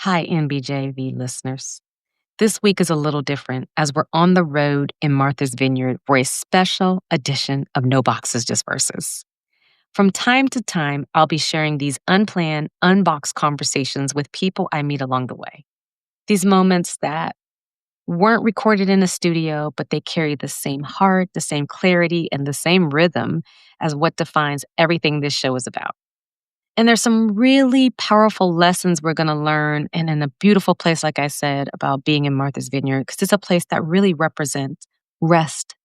Hi, NBJV listeners. This week is a little different as we're on the road in Martha's Vineyard for a special edition of No Boxes, Just Verses. From time to time, I'll be sharing these unplanned, unboxed conversations with people I meet along the way. These moments that weren't recorded in a studio, but they carry the same heart, the same clarity, and the same rhythm as what defines everything this show is about. And there's some really powerful lessons we're going to learn, and in a beautiful place, like I said, about being in Martha's Vineyard, because it's a place that really represents rest,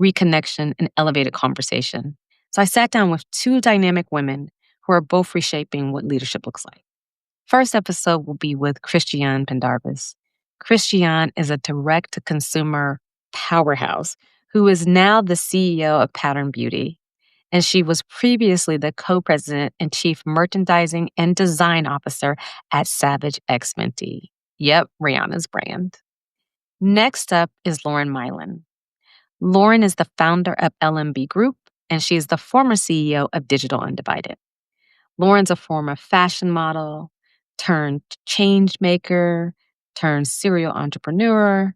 reconnection, and elevated conversation. So I sat down with two dynamic women who are both reshaping what leadership looks like. First episode will be with Christiane Pendarvis. Christiane is a direct-to-consumer powerhouse who is now the CEO of Pattern Beauty. And she was previously the co-president and chief merchandising and design officer at Savage X Fenty. Yep, Rihanna's brand. Next up is Lauren Milan. Lauren is the founder of LMB Group, and she is the former CEO of Digital Undivided. Lauren's a former fashion model, turned change maker, turned serial entrepreneur,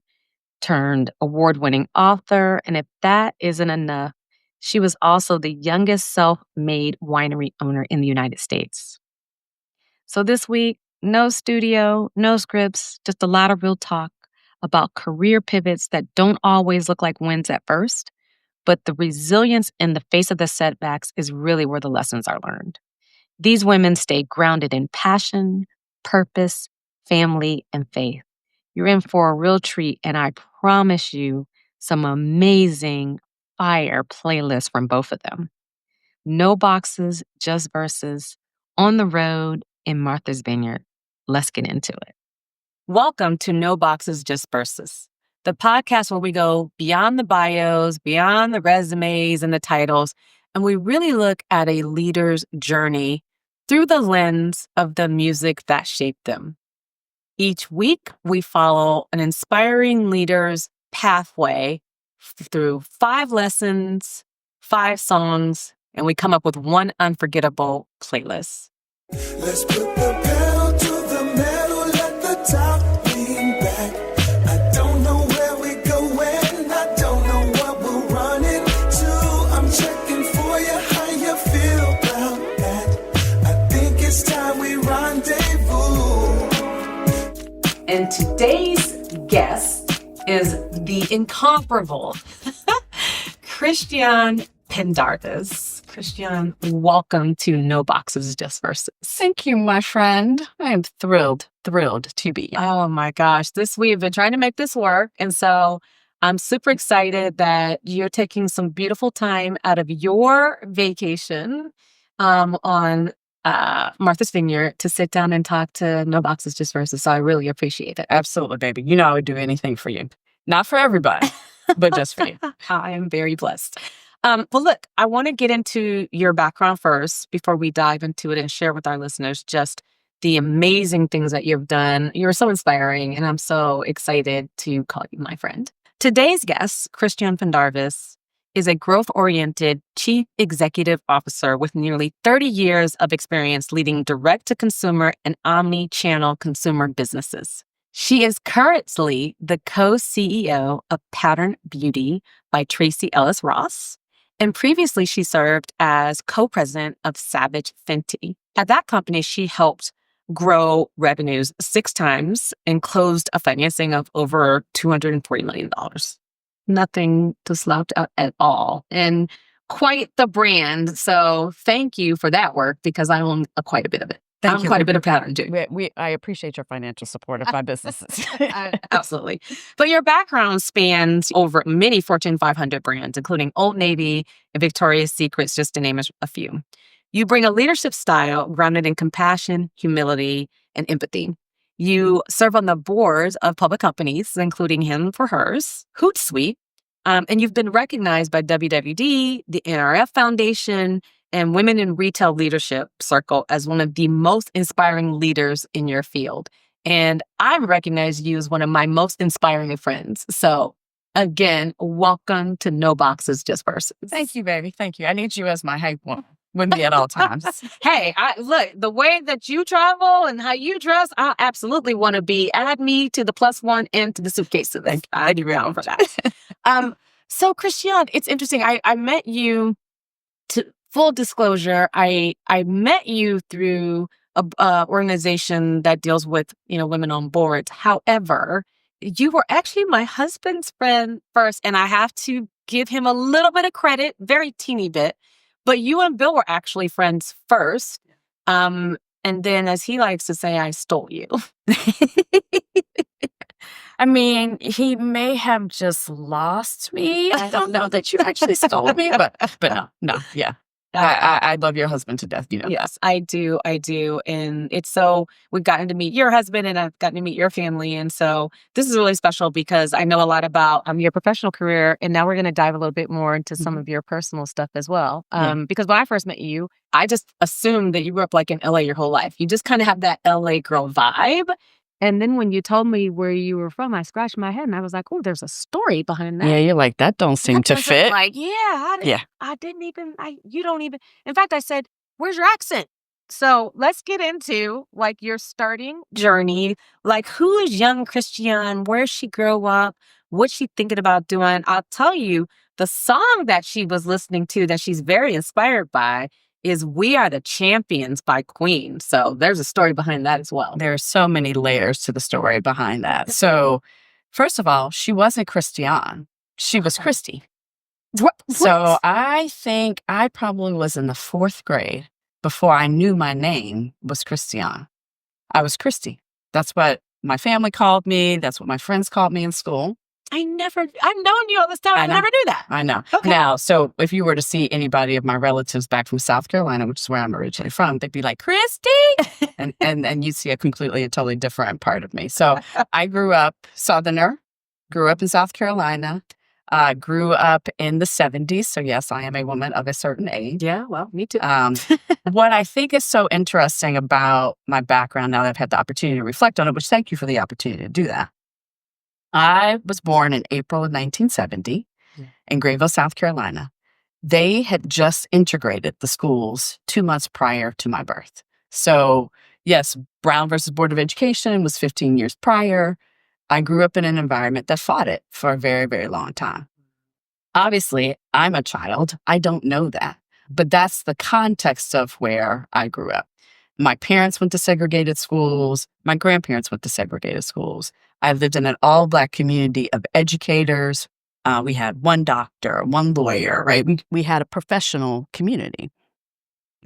turned award-winning author, and if that isn't enough, she was also the youngest self-made winery owner in the United States. So this week, no studio, no scripts, just a lot of real talk about career pivots that don't always look like wins at first, but the resilience in the face of the setbacks is really where the lessons are learned. These women stay grounded in passion, purpose, family, and faith. You're in for a real treat, and I promise you some amazing fire playlists from both of them. No boxes, just verses, on the road in Martha's Vineyard. Let's get into it. Welcome to No Boxes, Just Verses, the podcast where we go beyond the bios, beyond the resumes and the titles, and we really look at a leader's journey through the lens of the music that shaped them. Each week, we follow an inspiring leader's pathway through 5 lessons, 5 songs, and we come up with one unforgettable playlist. Let's put the pedal to the metal, let the top lean back. I don't know where we're going, I don't know what we're running to. I'm checking for you, how you feel about that. I think it's time we rendezvous. And today's guest is the incomparable Christiane Pendarvis. Christiane, welcome to No Boxes, Just Verses. Thank you, my friend. I am thrilled to be here. Oh my gosh, we've been trying to make this work. And so I'm super excited that you're taking some beautiful time out of your vacation on Martha's Vineyard to sit down and talk to No Boxes, Just Verses. So I really appreciate it. Absolutely, baby. You know I would do anything for you. Not for everybody, but just for you. I am very blessed. Well, look, I want to get into your background first before we dive into it and share with our listeners just the amazing things that you've done. You're so inspiring, and I'm so excited to call you my friend. Today's guest, Christiane Pendarvis, is a growth-oriented chief executive officer with nearly 30 years of experience leading direct-to-consumer and omni-channel consumer businesses. She is currently the co-CEO of Pattern Beauty by Tracy Ellis Ross, and previously she served as co-president of Savage Fenty. At that company, she helped grow revenues 6 times and closed a financing of over $240 million. Nothing to slouch at all, and quite the brand. So thank you for that work, because I own quite a bit of it. Thank you. Quite a bit of Pattern too. I appreciate your financial support of my businesses. Absolutely. But your background spans over many Fortune 500 brands, including Old Navy and Victoria's Secrets, just to name a few. You bring a leadership style grounded in compassion, humility, and empathy. You serve on the boards of public companies, including Him for Hers, Hootsuite, and you've been recognized by WWD, the NRF Foundation, and Women in Retail Leadership Circle as one of the most inspiring leaders in your field. And I recognize you as one of my most inspiring friends. So again, welcome to No Boxes, Just Verses. Thank you, baby. Thank you. I need you as my hype woman. with me at all times. Hey, look, the way that you travel and how you dress, I absolutely want to be. Add me to the +1 and to the suitcase. I'd be around for that. So Christiane, it's interesting. I met you. To full disclosure, I met you through a organization that deals with women on boards. However, you were actually my husband's friend first, and I have to give him a little bit of credit, very teeny bit. But you and Bill were actually friends first. And then, as he likes to say, I stole you. I mean, he may have just lost me. I don't know that you actually stole me, but no, yeah. I love your husband to death, Yes, I do. And it's so we've gotten to meet your husband and I've gotten to meet your family. And so this is really special because I know a lot about your professional career. And now we're going to dive a little bit more into some of your personal stuff as well. Because when I first met you, I just assumed that you grew up like in LA your whole life. You just kind of have that LA girl vibe. And then when you told me where you were from, I scratched my head and I was like, oh, there's a story behind that. Yeah, you're like, that don't seem to fit. Like, I didn't even, you don't even. In fact, I said, where's your accent? So let's get into like your starting journey. Like, who is young Christiane? Where she grow up? What's she thinking about doing? I'll tell you, the song that she was listening to that she's very inspired by is We Are the Champions by Queen. So there's a story behind that as well. There are so many layers to the story behind that. So first of all, she wasn't Christiane. She was Christy. What? So I think I probably was in the 4th grade before I knew my name was Christiane. I was Christy. That's what my family called me. That's what my friends called me in school. I've known you all this time. I never knew that. I know. Okay. Now, so if you were to see anybody of my relatives back from South Carolina, which is where I'm originally from, they'd be like, Christy! and you'd see a completely and totally different part of me. So I grew up Southerner, grew up in South Carolina, grew up in the 70s. So yes, I am a woman of a certain age. Yeah, well, me too. What I think is so interesting about my background now that I've had the opportunity to reflect on it, which thank you for the opportunity to do that. I was born in April of 1970 in Greenville, South Carolina. They had just integrated the schools 2 months prior to my birth. So yes, Brown versus Board of Education was 15 years prior. I grew up in an environment that fought it for a very, very long time. Obviously, I'm a child. I don't know that. But that's the context of where I grew up. My parents went to segregated schools. My grandparents went to segregated schools. I lived in an all-Black community of educators. We had one doctor, one lawyer, right? We had a professional community.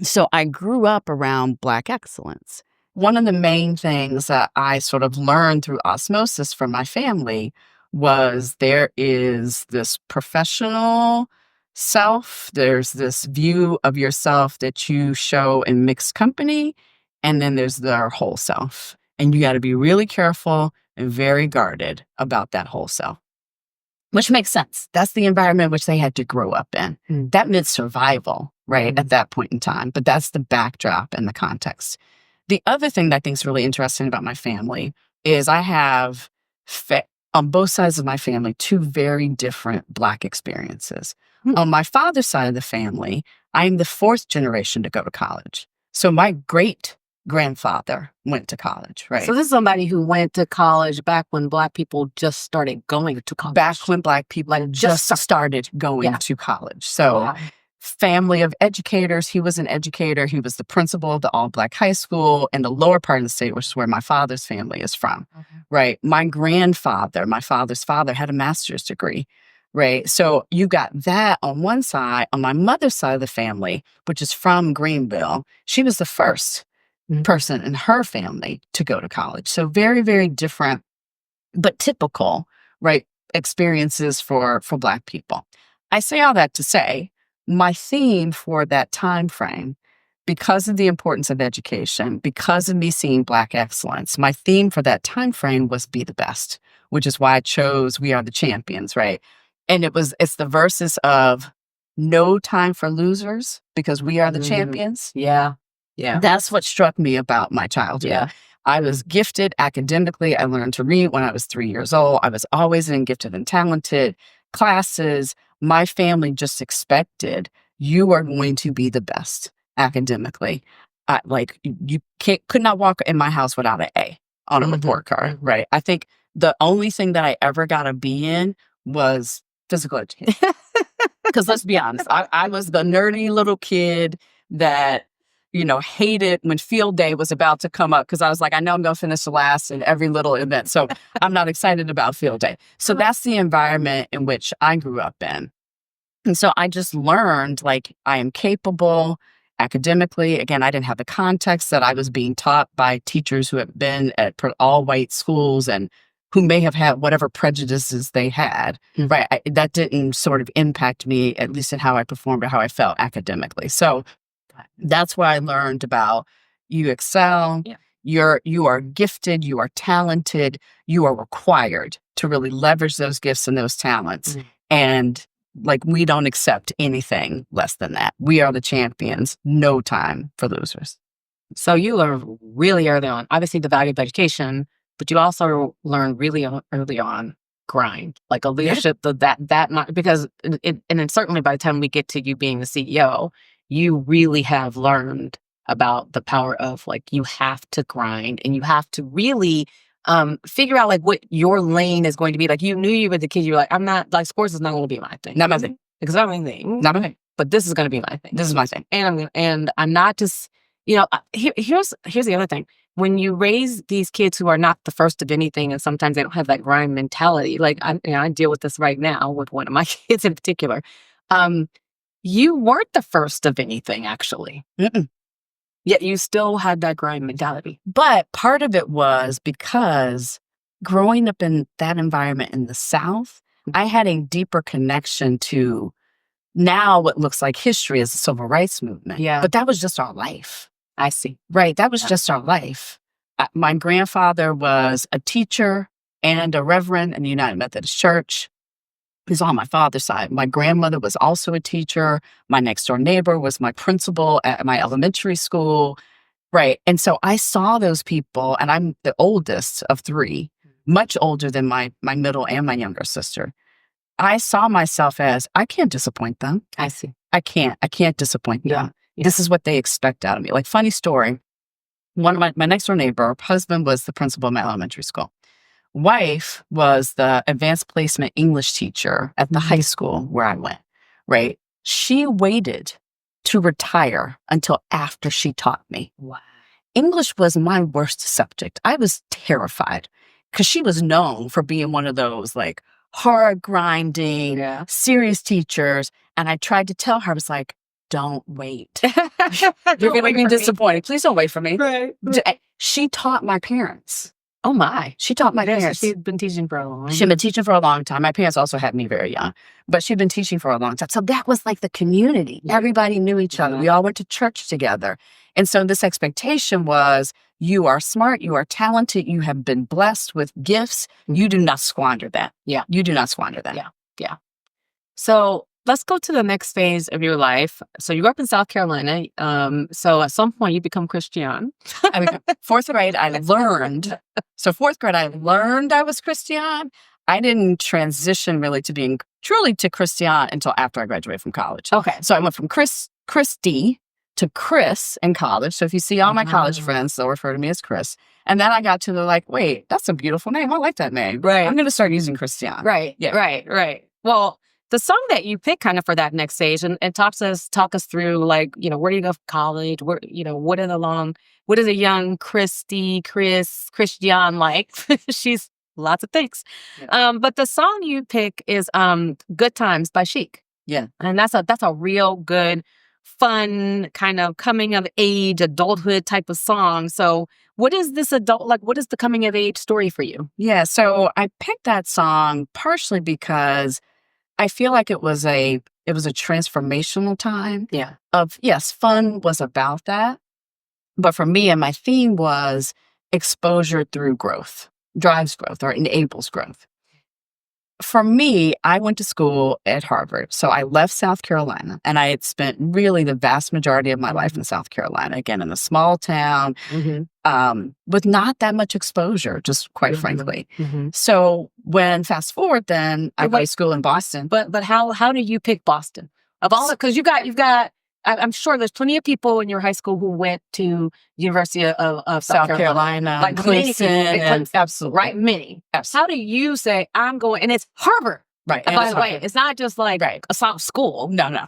So I grew up around Black excellence. One of the main things that I sort of learned through osmosis from my family was there is this professional self, there's this view of yourself that you show in mixed company, and then there's the whole self. And you got to be really careful and very guarded about that whole self, which makes sense. That's the environment which they had to grow up in. That meant survival, right, at that point in time. But that's the backdrop and the context. The other thing that I think is really interesting about my family is I have, on both sides of my family, 2 very different Black experiences. On my father's side of the family, I'm the 4th generation to go to college. So my great-grandfather went to college, right? So this is somebody who went to college back when Black people just started going to college. Back when Black people just started going to college. So family of educators. He was an educator. He was the principal of the all-Black high school in the lower part of the state, which is where my father's family is from, right? My grandfather, my father's father, had a master's degree, right? So you got that on one side. On my mother's side of the family, which is from Greenville, she was the first person in her family to go to college. So very, very different, but typical, right, experiences for Black people. I say all that to say, my theme for that time frame, because of the importance of education, because of me seeing Black excellence, my theme for that time frame was be the best, which is why I chose We Are the Champions, right? And it's the verses of no time for losers because we are the champions. Yeah. That's what struck me about my childhood. Yeah. I was gifted academically. I learned to read when I was 3 years old. I was always in gifted and talented classes. My family just expected you are going to be the best. academically. Like you could not walk in my house without an A on a report card, right? I think the only thing that I ever got a B in was physical education. Because let's be honest, I was the nerdy little kid that, hated when field day was about to come up because I was like, I know I'm going to finish last in every little event. So I'm not excited about field day. So that's the environment in which I grew up in. And so I just learned like I am capable academically. Again, I didn't have the context that I was being taught by teachers who had been at all white schools and who may have had whatever prejudices they had, right? That didn't sort of impact me, at least in how I performed or how I felt academically. So that's where I learned about you excel, you are gifted, you are talented, you are required to really leverage those gifts and those talents. And like, we don't accept anything less than that. We are the champions, no time for losers. So you learned really early on, obviously the value of education, but you also learned really early on grind, like a leadership because and then certainly by the time we get to you being the CEO, you really have learned about the power of like, you have to grind and you have to really figure out like what your lane is going to be. Like you knew you were the kid, you're like, I'm not like sports is not going to be my thing. Not my thing. Because I'm my thing. Not my thing. But this is going to be my thing. This is my thing. And I'm not just, here's the other thing. When you raise these kids who are not the first of anything, and sometimes they don't have that grind mentality, like I deal with this right now with one of my kids in particular. You weren't the first of anything, actually. Yet you still had that grind mentality. But part of it was because growing up in that environment in the South, I had a deeper connection to now what looks like history as the civil rights movement. Yeah. But that was just our life. I see. Right. That was just our life. My grandfather was a teacher and a reverend in the United Methodist Church. He's on my father's side. My grandmother was also a teacher. My next door neighbor was my principal at my elementary school. Right. And so I saw those people, and I'm the oldest of three, much older than my middle and my younger sister. I saw myself as, I can't disappoint them. I see. I can't disappoint them. Yeah. This is what they expect out of me. Like, funny story. One of my next door neighbor, husband was the principal of my elementary school. Wife was the advanced placement English teacher at the high school where I went, right? She waited to retire until after she taught me. Wow. English was my worst subject. I was terrified because she was known for being one of those like hard grinding, serious teachers. And I tried to tell her, I was like, don't wait. You're going to be disappointed. Please don't wait for me. Right. She taught my parents. Oh my. She taught my parents. She'd been teaching for a long time. She'd been teaching for a long time. My parents also had me very young, but she'd been teaching for a long time. So that was like the community. Everybody knew each other. We all went to church together. And so this expectation was, you are smart, you are talented, you have been blessed with gifts. You do not squander that. Yeah. You do not squander that. Yeah. So let's go to the next phase of your life. So you grew up in South Carolina. So at some point you become Christiane. Fourth grade, I learned. So fourth grade, I learned I was Christiane. I didn't transition really to being truly to Christiane until after I graduated from college. Okay. So I went from Christy to Chris in college. So if you see all my college friends, they'll refer to me as Chris. And then I got to the like, wait, that's a beautiful name. I like that name. Right. I'm going to start using Christiane. Right. Yeah. Right. Well, the song that you pick kind of for that next stage and talk us through like, where do you go for college? Where, what is a young Christiane like? She's lots of things. Yeah. But the song you pick is Good Times by Chic. Yeah. And that's a real good, fun kind of coming of age, adulthood type of song. So what is this what is the coming of age story for you? Yeah. So I picked that song partially because I feel like it was a transformational time. Yeah. Yes, fun was about that. But for me, and my theme was exposure through growth, drives growth or enables growth. For me, I went to school at Harvard. So I left South Carolina and I had spent really the vast majority of my life in South Carolina, again, in a small town, with not that much exposure, just quite frankly. So when fast forward, then I went to school in Boston. But how do you pick Boston? Of all, because you've got I'm sure there's plenty of people in your high school who went to University of South Carolina, like many people, Clemson, absolutely. right? Many. Absolutely. How do you say I'm going? And it's Harvard, Right. and by the way, it's not just like Right. a soft school. No.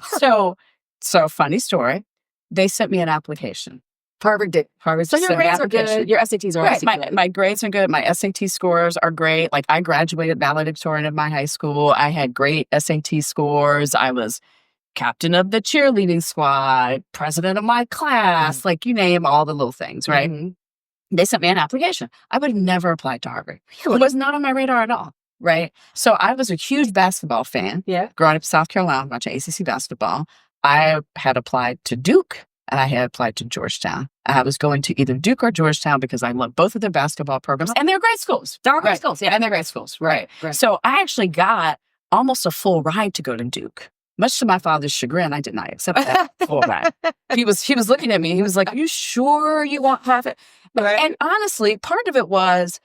So funny story. They sent me an application. Harvard did. Harvard. So your sent me an grades are application. good. Your SATs are Right. also good. My grades are good. My SAT scores are great. Like I graduated valedictorian of my high school. I had great SAT scores. I was captain of the cheerleading squad, president of my class, like you name all the little things, right? Mhm. They sent me an application. I would have never applied to Harvard. Really? It was not on my radar at all, right? So I was a huge basketball fan. Yeah. Growing up in South Carolina, watching ACC basketball. I had applied to Duke and I had applied to Georgetown. I was going to either Duke or Georgetown because I loved both of their basketball programs. And they're great schools. They're great Right. schools. Yeah. And they're great schools, right. Right. So I actually got almost a full ride to go to Duke. Much to my father's chagrin, I did not accept that full ride. He was looking at me. He was like, "Are you sure you want to have it?" Right. And honestly, part of it was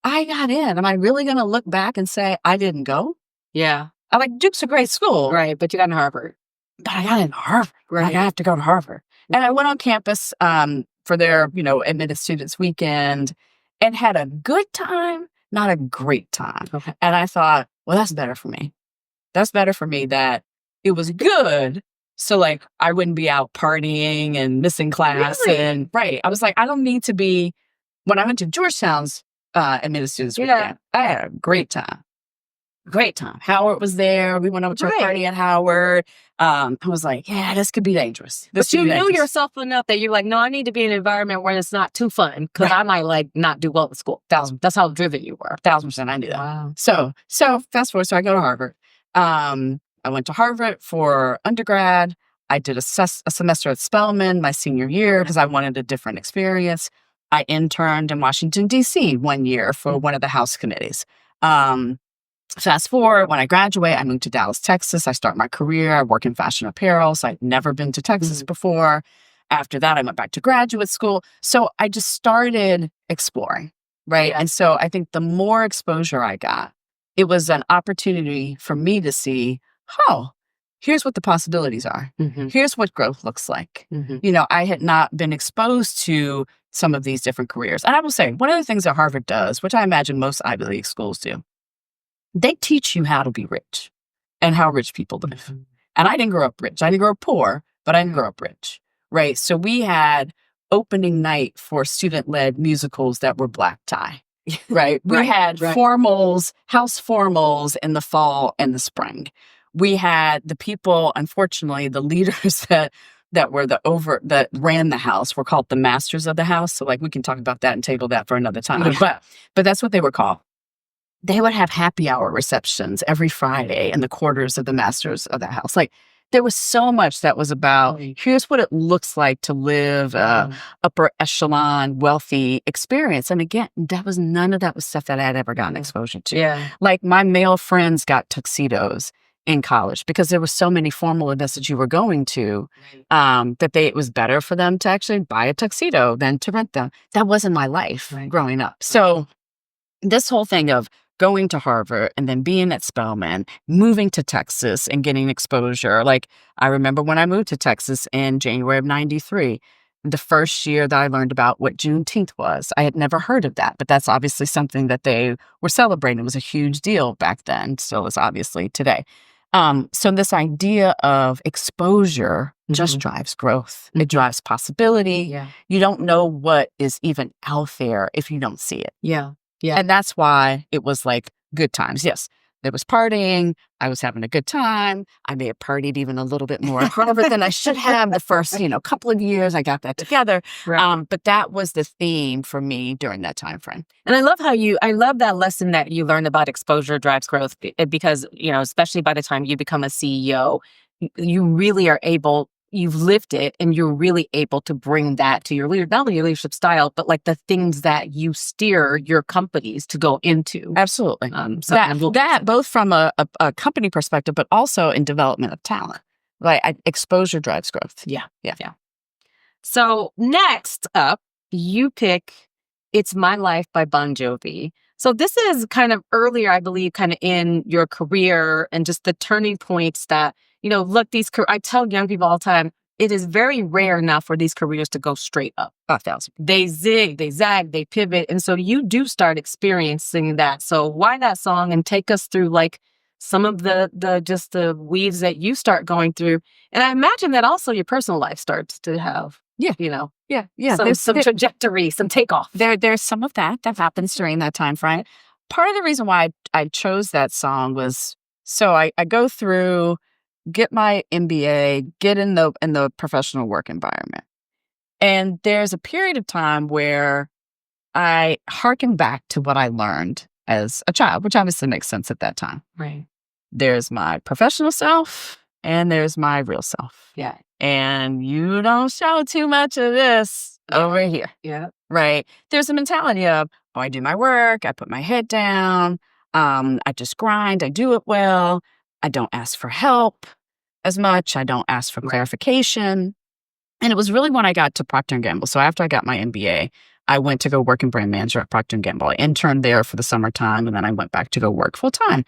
I got in. Am I really going to look back and say I didn't go? Yeah. I like Duke's a great school, Right. But you got in Harvard. but I got in Harvard. Right. Like, I have to go to Harvard. And I went on campus for their, admitted students weekend and had a good time, not a great time. Okay. And I thought, well, that's better for me. That's better for me that it was good. So like I wouldn't be out partying and missing class. Really? And right. I was like, I don't need to be when I went to Georgetown's admitted students Yeah. weekend, I had a great time. Great time. Howard was there. We went over to a Right. party at Howard. I was like, yeah, this could be dangerous. This But you could be knew dangerous. yourself enough that you're like, no, I need to be in an environment where it's not too fun because Right. I might like not do well at school. That's how driven you were. 1,000%. I knew that. Wow. So fast forward. So I go to Harvard. I went to Harvard for undergrad. I did a semester at Spelman my senior year because I wanted a different experience. I interned in Washington, D.C. 1 year for one of the House committees. Fast forward, when I graduate, I moved to Dallas, Texas. I start my career. I work in fashion apparel. So I'd never been to Texas before. After that, I went back to graduate school. So I just started exploring, right? And so I think the more exposure I got, it was an opportunity for me to see, oh, here's what the possibilities are. Mm-hmm. Here's what growth looks like. Mm-hmm. I had not been exposed to some of these different careers. And I will say, one of the things that Harvard does, which I imagine most Ivy League schools do, they teach you how to be rich and how rich people live. Mm-hmm. And I didn't grow up rich. I didn't grow up poor, but I didn't grow up rich, right? So we had opening night for student-led musicals that were black tie, right? We had formals, house formals in the fall and the spring. We had the people, unfortunately, the leaders that ran the house were called the masters of the house. So like we can talk about that and table that for another time. Yeah. But that's what they were called. They would have happy hour receptions every Friday in the quarters of the masters of the house. Like there was so much that was about here's what it looks like to live upper echelon, wealthy experience. And again, none of that was stuff that I had ever gotten exposure to. Yeah. Like my male friends got tuxedos in college because there were so many formal events that you were going to that it was better for them to actually buy a tuxedo than to rent them. That wasn't my life growing up. So this whole thing of going to Harvard and then being at Spelman, moving to Texas and getting exposure. Like I remember when I moved to Texas in January of 93, the first year that I learned about what Juneteenth was. I had never heard of that, but that's obviously something that they were celebrating. It was a huge deal back then, still is obviously today. So this idea of exposure just drives growth. It drives possibility. Yeah. You don't know what is even out there if you don't see it. Yeah. Yeah. And that's why it was like good times. Yes, there was partying. I was having a good time. I may have partied even a little bit more at Harvard than I should have the first, couple of years. I got that together. Right. But that was the theme for me during that time frame. And I love that lesson that you learned about exposure drives growth because, especially by the time you become a CEO, you really are able, you've lived it and you're really able to bring that to your not only your leadership style, but like the things that you steer your companies to go into. Absolutely. So that both from a company perspective, but also in development of talent. Right. Exposure drives growth. Yeah. So next up, you pick It's My Life by Bon Jovi. So this is kind of earlier, I believe, kind of in your career and just the turning points that, look, I tell young people all the time, it is very rare now for these careers to go straight up. 1,000. They zig, they zag, they pivot. And so you do start experiencing that. So why that song, and take us through like some of the weaves that you start going through. And I imagine that also your personal life starts to have, Yeah. There's some trajectory, some takeoff. There's some of that happens during that time frame. Part of the reason why I chose that song was, so I go through, get my MBA, get in the professional work environment. And there's a period of time where I hearken back to what I learned as a child, which obviously makes sense at that time. Right. There's my professional self and there's my real self. Yeah. And you don't show too much of this over here. Yeah. Right. There's a mentality of, oh, I do my work, I put my head down, I just grind, I do it well, I don't ask for help as much, I don't ask for clarification. And it was really when I got to Procter & Gamble. So after I got my MBA, I went to go work in brand manager at Procter & Gamble. I interned there for the summertime, and then I went back to go work full time.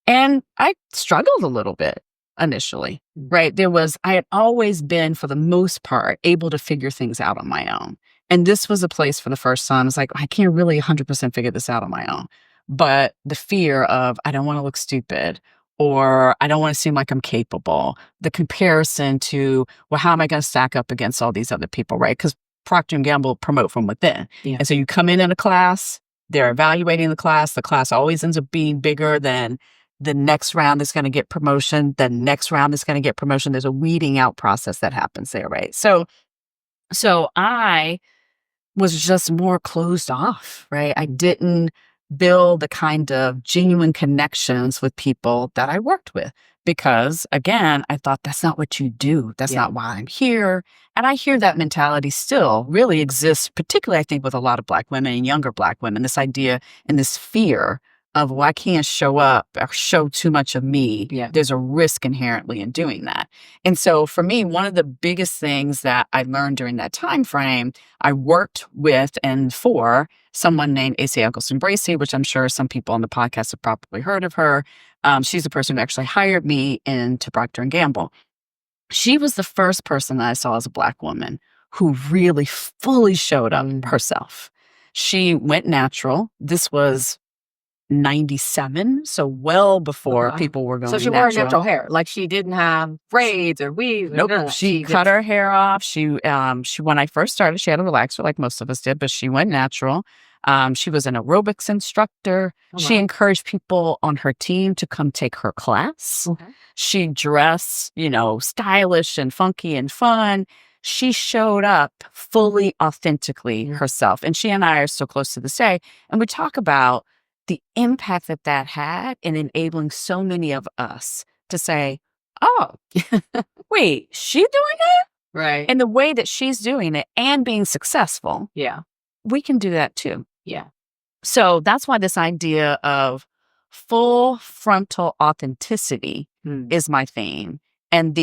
And I struggled a little bit initially, right? I had always been, for the most part, able to figure things out on my own. And this was a place for the first time. It's like, I can't really 100% figure this out on my own. But the fear of, I don't want to look stupid, or I don't want to seem like I'm capable. The comparison to, well, how am I going to stack up against all these other people, right? Because Procter & Gamble promote from within. Yeah. And so you come in a class, they're evaluating the class always ends up being bigger than the next round is going to get promotion, the next round is going to get promotion. There's a weeding out process that happens there, right? So I was just more closed off, right? I didn't build the kind of genuine connections with people that I worked with because, again, I thought that's not what you do. That's not why I'm here. And I hear that mentality still really exists, particularly, I think, with a lot of Black women and younger Black women, this idea and this fear of, well, I can't show up or show too much of me. Yeah. There's a risk inherently in doing that. And so for me, one of the biggest things that I learned during that time frame, I worked with and for someone named A.C. Eggleston-Bracey, which I'm sure some people on the podcast have probably heard of her. She's the person who actually hired me into Procter & Gamble. She was the first person that I saw as a Black woman who really fully showed up herself. She went natural. This was 97, so well before people were going natural. So she wore natural hair, like she didn't have braids or weaves. Nope, she cut her hair off. She when I first started, she had a relaxer like most of us did, but she went natural. She was an aerobics instructor. She encouraged people on her team to come take her class. She dressed, stylish and funky and fun. She showed up fully, authentically herself. And she and I are so close to this day. And we talk about the impact that had in enabling so many of us to say, oh, wait, she doing it? Right. And the way that she's doing it and being successful. Yeah. We can do that too. Yeah. So that's why this idea of full frontal authenticity is my theme. And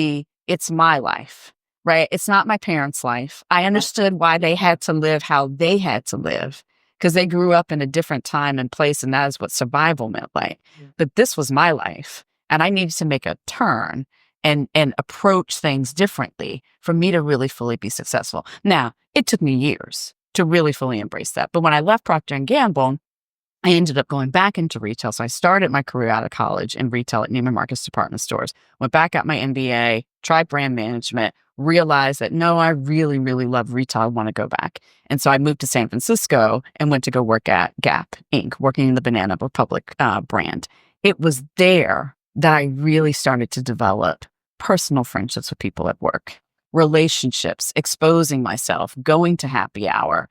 it's my life, right? It's not my parents' life. I understood why they had to live how they had to live, because they grew up in a different time and place, and that is what survival meant like. Yeah. But this was my life, and I needed to make a turn and approach things differently for me to really fully be successful. Now, it took me years to really fully embrace that. But when I left Procter & Gamble, I ended up going back into retail. So I started my career out of college in retail at Neiman Marcus department stores, went back, got my MBA, tried brand management, realized that, no, I really, really love retail. I want to go back. And so I moved to San Francisco and went to go work at Gap Inc., working in the Banana Republic brand. It was there that I really started to develop personal friendships with people at work, relationships, exposing myself, going to happy hour.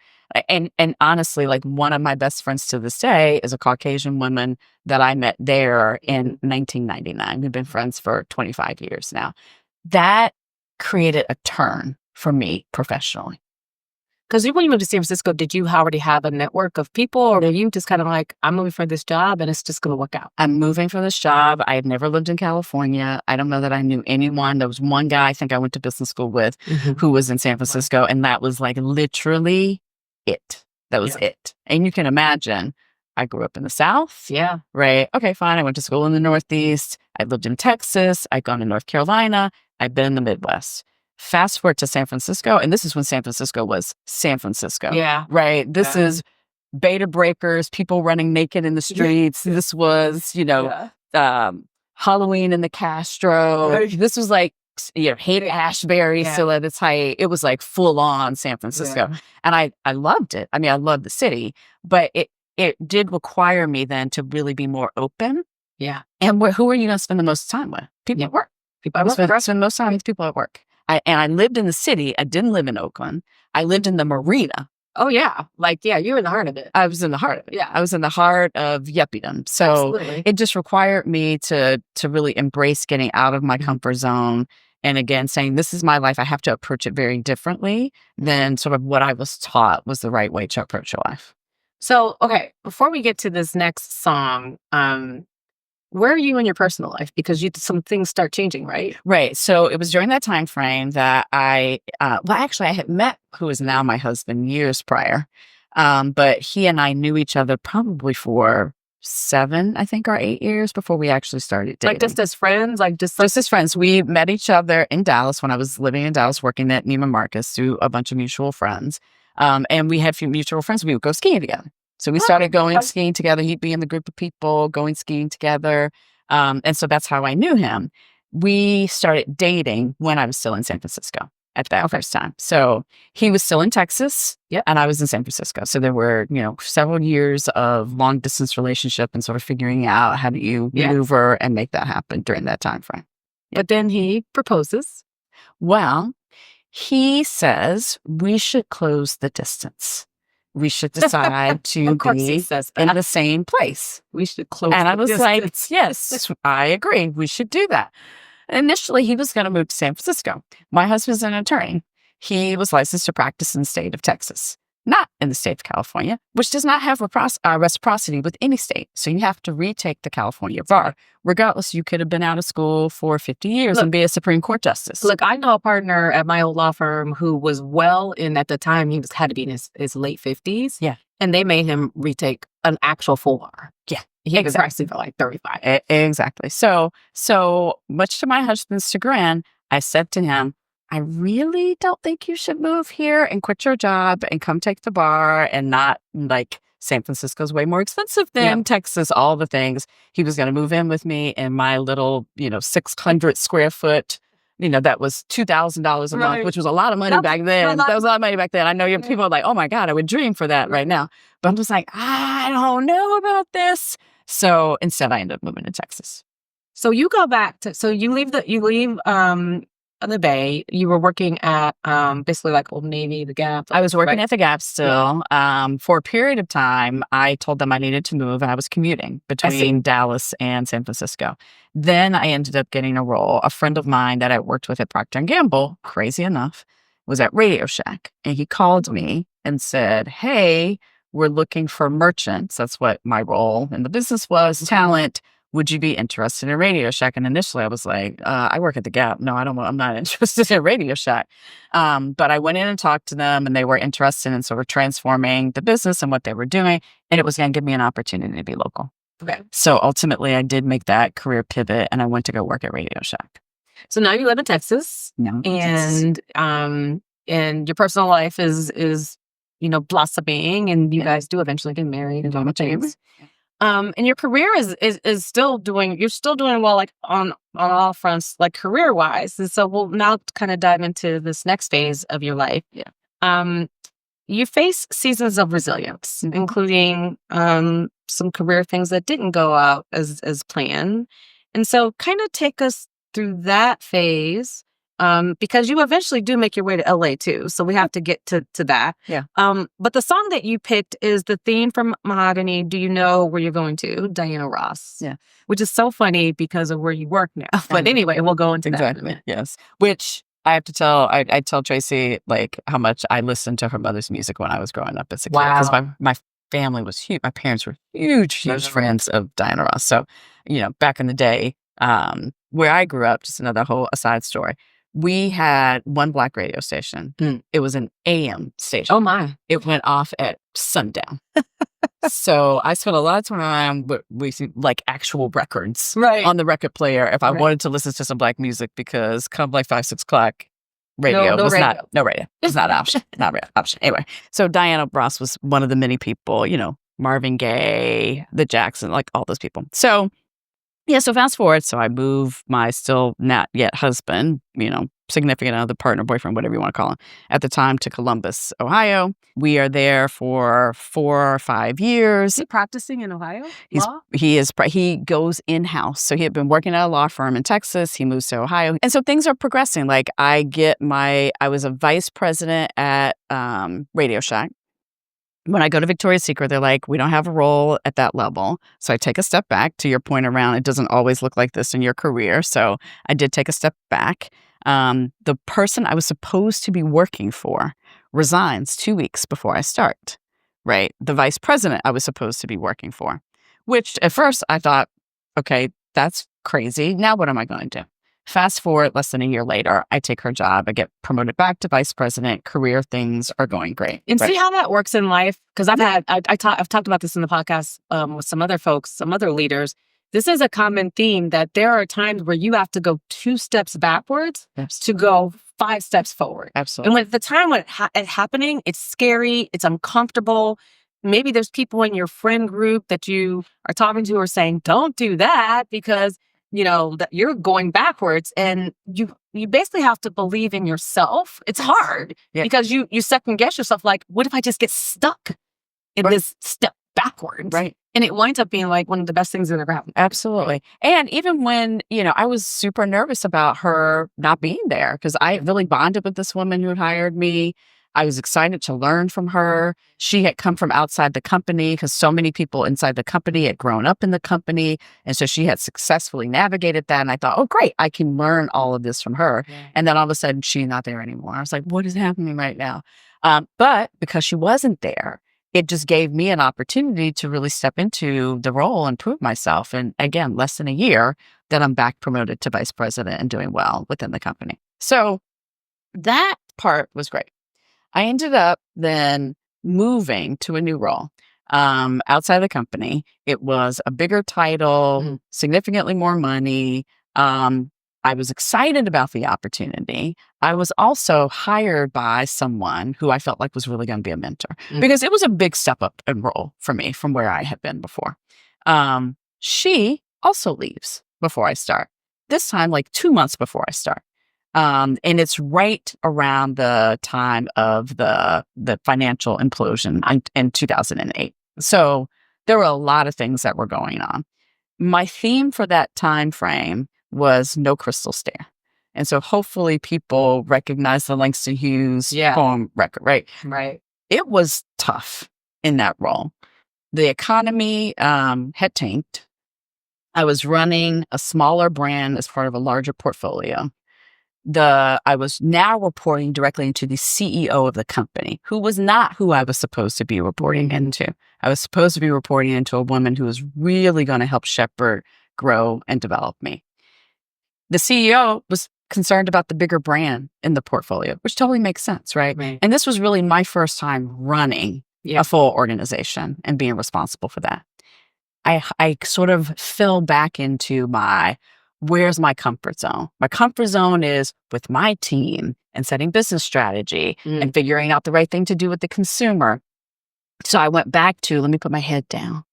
And honestly, like one of my best friends to this day is a Caucasian woman that I met there in 1999. We've been friends for 25 years now. That created a turn for me professionally. Because when you moved to San Francisco, did you already have a network of people, or were you just kind of like, I'm moving for this job and it's just going to work out? I'm moving for this job. I had never lived in California. I don't know that I knew anyone. There was one guy I think I went to business school with who was in San Francisco, and that was like literally it. That was it. And you can imagine, I grew up in the South. Yeah. Right. Okay, fine. I went to school in the Northeast. I lived in Texas. I'd gone to North Carolina. I've been in the Midwest. Fast forward to San Francisco, and this is when San Francisco was San Francisco. Yeah. Right? This is beta breakers, people running naked in the streets. This was, Halloween in the Castro. Right. This was like, Haight Ashbury still at its height. It was like full on San Francisco. Yeah. And I loved it. I mean, I loved the city, but it did require me then to really be more open. Yeah. And who are you going to spend the most time with? People at work. People at work. Spend most time with people at work. I lived in the city. I didn't live in Oakland. I lived in the marina. Oh, yeah. You were in the heart of it. I was in the heart of it. Yeah. I was in the heart of yuppiedom. So it just required me to really embrace getting out of my comfort zone. And again, saying, this is my life. I have to approach it very differently than sort of what I was taught was the right way to approach your life. So, okay, before we get to this next song, where are you in your personal life? Because some things start changing, right? Right. So it was during that time frame that I had met who is now my husband years prior. But he and I knew each other probably for 7, I think, or 8 years before we actually started dating. Like just as friends? Just as friends. We met each other in Dallas when I was living in Dallas, working at Neiman Marcus through a bunch of mutual friends. And we had a few mutual friends. We would go skiing together. So we started going skiing together. He'd be in the group of people going skiing together. And so that's how I knew him. We started dating when I was still in San Francisco at that first time. So he was still in Texas and I was in San Francisco. So there were, several years of long distance relationship and sort of figuring out how do you maneuver and make that happen during that time frame. But then he proposes. Well, he says we should close the distance. We should decide to be in the same place. We should close and I was distance. Like, yes, I agree. We should do that. Initially, he was going to move to San Francisco. My husband's an attorney. He was licensed to practice in the state of Texas, not in the state of California, which does not have reciprocity with any state. So you have to retake the California bar. Regardless, you could have been out of school for 50 years and be a Supreme Court justice. Look, I know a partner at my old law firm who was at the time, he had to be in his late 50s. Yeah. And they made him retake an actual full bar. Yeah. He had been practicing for like 35. Exactly. So much to my husband's chagrin, I said to him, I really don't think you should move here and quit your job and come take the bar and not like San Francisco's way more expensive than Texas, all the things. He was going to move in with me in my little, 600 square foot, that was $2,000 a month, which was a lot of money back then. That was a lot of money back then. I know people are like, oh my God, I would dream for that right now. But I'm just like, I don't know about this. So instead I ended up moving to Texas. So you go back you leave the Bay. You were working at basically like Old Navy, the Gap. I was working at the Gap still. For a period of time, I told them I needed to move and I was commuting between Dallas and San Francisco. Then I ended up getting a role. A friend of mine that I worked with at Procter & Gamble, crazy enough, was at Radio Shack. And he called me and said, hey, we're looking for merchants. That's what my role in the business was, talent. Would you be interested in Radio Shack? And initially I was like, I work at the Gap. No, I'm not interested in Radio Shack. But I went in and talked to them and they were interested in sort of transforming the business and what they were doing. And it was going to give me an opportunity to be local. Okay. So ultimately I did make that career pivot and I went to go work at Radio Shack. So now you live in Texas. And your personal life is blossoming and you guys do eventually get married and all the things. And your career is still you're still doing well, like on all fronts, like career wise. And so we'll now kind of dive into this next phase of your life. Yeah. You face seasons of resilience, including some career things that didn't go out as planned. And so kind of take us through that phase. Because you eventually do make your way to LA too. So we have to get to that. Yeah. But the song that you picked is the theme from Mahogany, Do You Know Where You're Going To? Diana Ross. Yeah. Which is so funny because of where you work now. But anyway, we'll go into that in a minute. Yes. Which I have to tell, I tell Tracy like how much I listened to her mother's music when I was growing up as a kid. Because my family was huge. My parents were huge friends of Diana Ross. So, back in the day, where I grew up, just another whole aside story. We had one black radio station. It was an AM station. Oh, my. It went off at sundown. So I spent a lot of time with like actual records on the record player if I wanted to listen to some black music because come like 5, 6 o'clock, radio No was radio. not, no radio. It's not an option. Not an option. Anyway, so Diana Ross was one of the many people, Marvin Gaye, the Jackson, like all those people. So yeah, so fast forward. So I move my still not yet husband, significant other, partner, boyfriend, whatever you want to call him, at the time to Columbus, Ohio. We are there for 4 or 5 years. Is he practicing in Ohio? He goes in-house. So he had been working at a law firm in Texas. He moves to Ohio. And so things are progressing. Like I was a vice president at Radio Shack. When I go to Victoria's Secret, they're like, we don't have a role at that level. So I take a step back, to your point around it doesn't always look like this in your career. So I did take a step back. The person I was supposed to be working for resigns 2 weeks before I start, right? The vice president I was supposed to be working for, which at first I thought, okay, that's crazy. Now what am I going to do? Fast forward less than a year later, I take her job. I get promoted back to vice president. Career things are going great. And see how that works in life? Because I've talked about this in the podcast with some other folks, some other leaders. This is a common theme that there are times where you have to go 2 steps backwards to go 5 steps forward. Absolutely. And when at the time when it's happening, it's scary, it's uncomfortable. Maybe there's people in your friend group that you are talking to who are saying, don't do that because that you're going backwards, and you basically have to believe in yourself. It's hard because you second guess yourself. Like, what if I just get stuck in this step backwards? Right. And it winds up being like one of the best things that ever happened. Absolutely. And even when, I was super nervous about her not being there because I really bonded with this woman who had hired me. I was excited to learn from her. She had come from outside the company because so many people inside the company had grown up in the company. And so she had successfully navigated that. And I thought, oh, great, I can learn all of this from her. Yeah. And then all of a sudden, she's not there anymore. I was like, what is happening right now? But because she wasn't there, it just gave me an opportunity to really step into the role and prove myself. And again, less than a year, then I'm back promoted to vice president and doing well within the company. So that part was great. I ended up then moving to a new role outside the company. It was a bigger title, significantly more money. I was excited about the opportunity. I was also hired by someone who I felt like was really going to be a mentor because it was a big step up in role for me from where I had been before. She also leaves before I start, this time like 2 months before I start. And it's right around the time of the financial implosion in 2008. So there were a lot of things that were going on. My theme for that time frame was no crystal stare. And so hopefully people recognize the Langston Hughes poem record, right? Right. It was tough in that role. The economy had tanked. I was running a smaller brand as part of a larger portfolio. I was now reporting directly into the CEO of the company, who was not who I was supposed to be reporting into. I was supposed to be reporting into a woman who was really going to help shepherd, grow, and develop me. The CEO was concerned about the bigger brand in the portfolio, which totally makes sense, right? And this was really my first time running a full organization and being responsible for that. I sort of fell back into where's my comfort zone? My comfort zone is with my team and setting business strategy and figuring out the right thing to do with the consumer. So I went back to, let me put my head down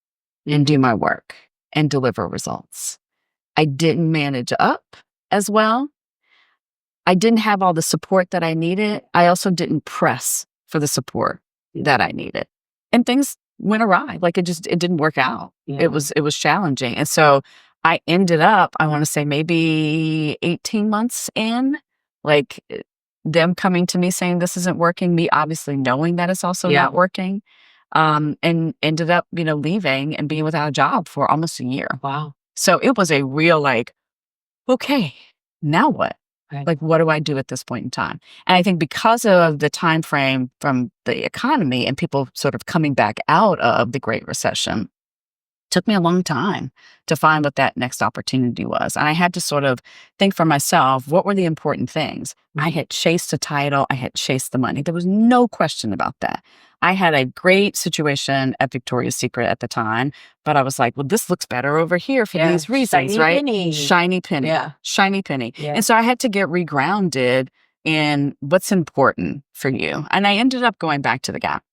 and do my work and deliver results. I didn't manage up as well. I didn't have all the support that I needed. I also didn't press for the support that I needed. And things went awry. Like it didn't work out. Yeah. It was challenging. And so I ended up, I want to say maybe 18 months in, like them coming to me saying this isn't working, me obviously knowing that it's also not working, and ended up, leaving and being without a job for almost a year. Wow. So it was a real okay, now what? Right. Like, what do I do at this point in time? And I think because of the time frame from the economy and people sort of coming back out of the Great Recession, took me a long time to find what that next opportunity was. And I had to sort of think for myself, what were the important things? I had chased a title. I had chased the money. There was no question about that. I had a great situation at Victoria's Secret at the time, but I was like, well, this looks better over here for these reasons, Shiny right? penny. Shiny penny. Yeah. Shiny penny. Yeah. And so I had to get regrounded in what's important for you. And I ended up going back to the Gap.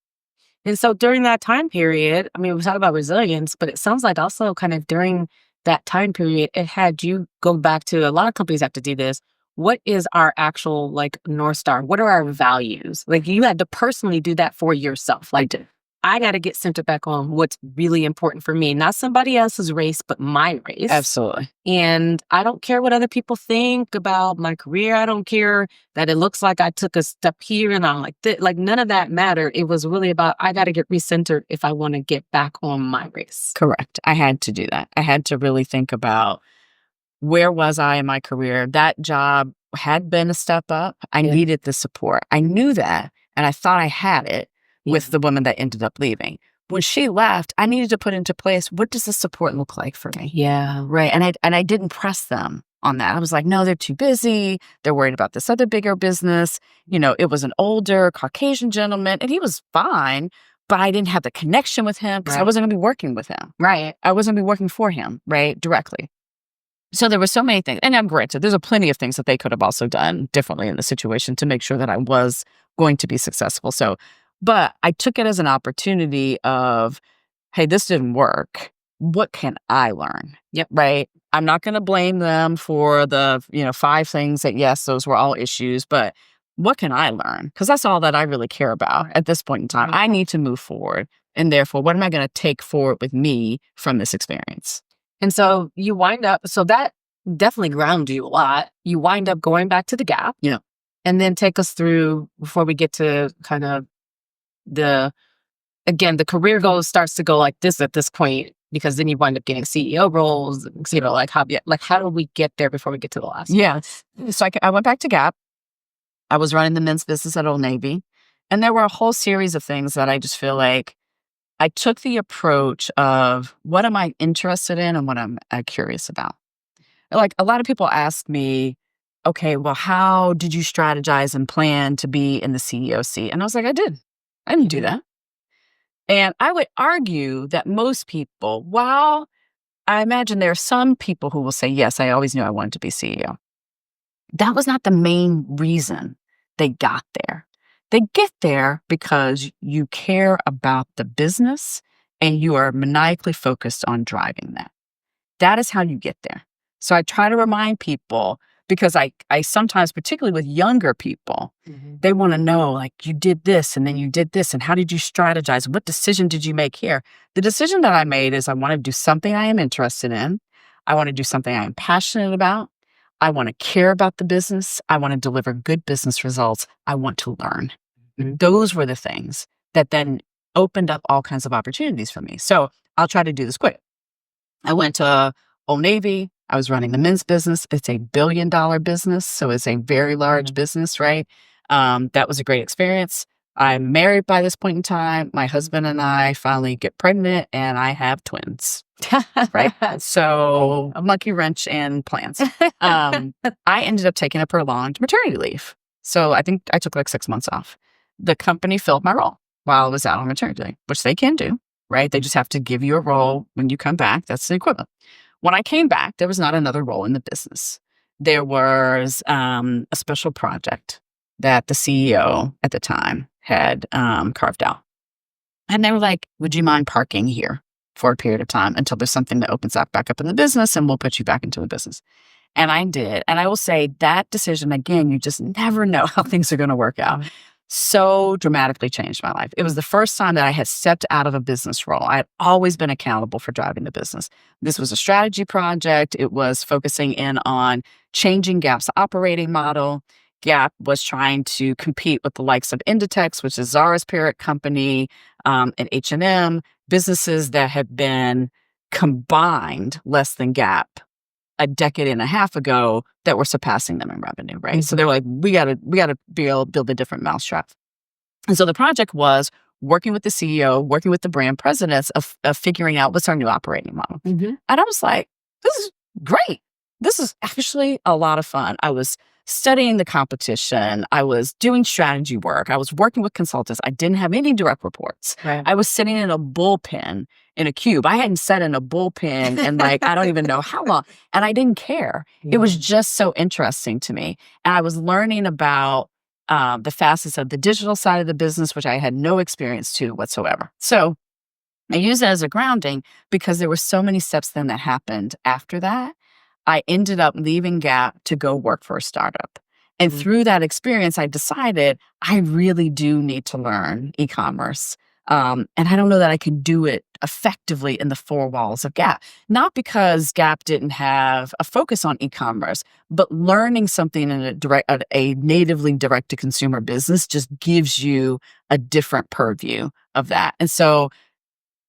And so during that time period, I mean, we talk about resilience, but it sounds like also kind of during that time period, it had you go back to a lot of companies have to do this. What is our actual like North Star? What are our values? Like you had to personally do that for yourself. Like I got to get centered back on what's really important for me, not somebody else's race, but my race. Absolutely. And I don't care what other people think about my career. I don't care that it looks like I took a step here and I'm like, like none of that mattered. It was really about, I got to get recentered if I want to get back on my race. Correct. I had to do that. I had to really think about where was I in my career? That job had been a step up. I needed the support. I knew that. And I thought I had it with the woman that ended up leaving. When she left, I needed to put into place, what does the support look like for me? Yeah. Right. And I didn't press them on that. I was like, no, they're too busy. They're worried about this other bigger business. You know, it was an older Caucasian gentleman and he was fine, but I didn't have the connection with him because I wasn't going to be working with him. Right. I wasn't going to be working for him, right, directly. So there were so many things. And I'm granted, there's a plenty of things that they could have also done differently in the situation to make sure that I was going to be successful. So, but I took it as an opportunity of, hey, this didn't work. What can I learn? Yep. Right. I'm not going to blame them for the, 5 things that, yes, those were all issues, but what can I learn? Because that's all that I really care about at this point in time. I need to move forward. And therefore, what am I going to take forward with me from this experience? And so you wind up, so that definitely grounded you a lot. You wind up going back to the Gap. Yeah. And then take us through, before we get to kind of the career goal starts to go like this at this point, because then you wind up getting CEO roles, like how do we get there before we get to the last one? Yeah. So I went back to Gap. I was running the men's business at Old Navy. And there were a whole series of things that I just feel like I took the approach of what am I interested in and what I'm curious about. Like a lot of people ask me, okay, well, how did you strategize and plan to be in the CEO seat? And I was like, I didn't do that. And I would argue that most people, while I imagine there are some people who will say, yes, I always knew I wanted to be CEO. That was not the main reason they got there. They get there because you care about the business and you are maniacally focused on driving that. That is how you get there. So I try to remind people, because I sometimes, particularly with younger people, they want to know, like, you did this and then you did this. And how did you strategize? What decision did you make here? The decision that I made is I want to do something I am interested in. I want to do something I am passionate about. I want to care about the business. I want to deliver good business results. I want to learn. Those were the things that then opened up all kinds of opportunities for me. So I'll try to do this quick. I went to Old Navy. I was running the men's business. It's $1 billion business. So it's a very large business, right? That was a great experience. I'm married by this point in time. My husband and I finally get pregnant and I have twins, right? So a monkey wrench and plans. I ended up taking a prolonged maternity leave. So I think I took like 6 months off. The company filled my role while I was out on maternity leave, which they can do, right? They just have to give you a role when you come back. That's the equivalent. When I came back, there was not another role in the business. There was a special project that the CEO at the time had carved out. And they were like, would you mind parking here for a period of time until there's something that opens up back up in the business and we'll put you back into the business? And I did. And I will say that decision, again, you just never know how things are going to work out. So dramatically changed my life. It was the first time that I had stepped out of a business role. I had always been accountable for driving the business. This was a strategy project. It was focusing in on changing Gap's operating model. Gap was trying to compete with the likes of Inditex, which is Zara's parent company, and H&M, businesses that had been combined less than Gap a decade and a half ago that were surpassing them in revenue, right? So they're like, we gotta be able to build a different mousetrap. And so the project was working with the CEO, working with the brand presidents of figuring out what's our new operating model. And I was like, this is great. This is actually a lot of fun. I was studying the competition. I was doing strategy work. I was working with consultants. I didn't have any direct reports. Right. I was sitting in a bullpen in a cube. I hadn't sat in a bullpen in like, I don't even know how long. And I didn't care. It was just so interesting to me. And I was learning about the facets of the digital side of the business, which I had no experience to whatsoever. So I use it as a grounding because there were so many steps then that happened after that. I ended up leaving Gap to go work for a startup. And through that experience, I decided I really do need to learn e-commerce. And I don't know that I can do it effectively in the four walls of Gap. Not because Gap didn't have a focus on e-commerce, but learning something in a natively direct-to-consumer business just gives you a different purview of that. And so